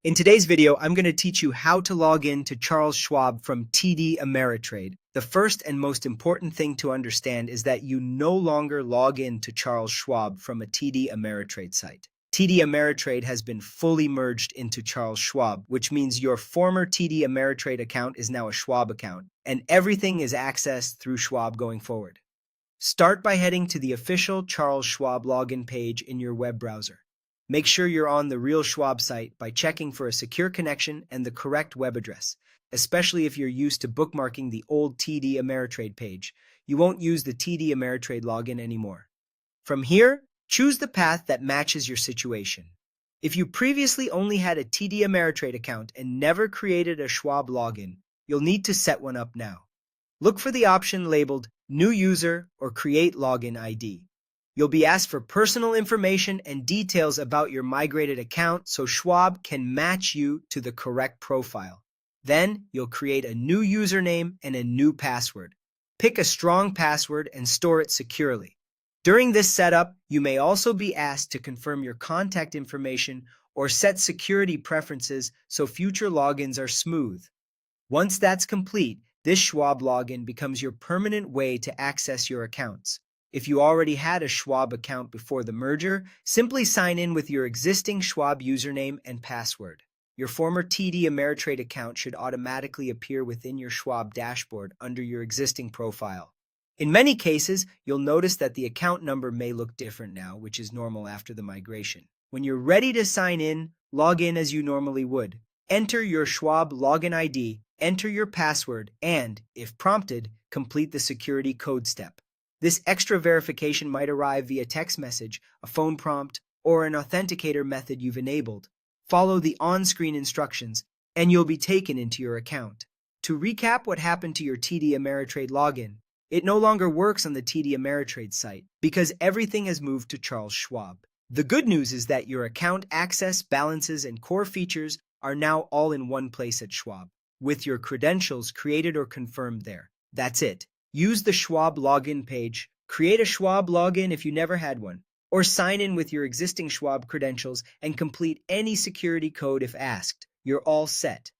In today's video, I'm going to teach you how to log in to Charles Schwab from TD Ameritrade. The first and most important thing to understand is that you no longer log in to Charles Schwab from a TD Ameritrade site. TD Ameritrade has been fully merged into Charles Schwab, which means your former TD Ameritrade account is now a Schwab account, and everything is accessed through Schwab going forward. Start by heading to the official Charles Schwab login page in your web browser. Make sure you're on the real Schwab site by checking for a secure connection and the correct web address, especially if you're used to bookmarking the old TD Ameritrade page. You won't use the TD Ameritrade login anymore. From here, choose the path that matches your situation. If you previously only had a TD Ameritrade account and never created a Schwab login, you'll need to set one up now. Look for the option labeled New User or Create Login ID. You'll be asked for personal information and details about your migrated account so Schwab can match you to the correct profile. Then, you'll create a new username and a new password. Pick a strong password and store it securely. During this setup, you may also be asked to confirm your contact information or set security preferences so future logins are smooth. Once that's complete, this Schwab login becomes your permanent way to access your accounts. If you already had a Schwab account before the merger, simply sign in with your existing Schwab username and password. Your former TD Ameritrade account should automatically appear within your Schwab dashboard under your existing profile. In many cases, you'll notice that the account number may look different now, which is normal after the migration. When you're ready to sign in, log in as you normally would. Enter your Schwab Login ID, enter your password, and, if prompted, complete the security code step. This extra verification might arrive via text message, a phone prompt, or an authenticator method you've enabled. Follow the on-screen instructions, and you'll be taken into your account. To recap what happened to your TD Ameritrade login, it no longer works on the TD Ameritrade site because everything has moved to Charles Schwab. The good news is that your account access, balances, and core features are now all in one place at Schwab, with your credentials created or confirmed there. That's it. Use the Schwab login page, create a Schwab login if you never had one, or sign in with your existing Schwab credentials and complete any security code if asked. You're all set.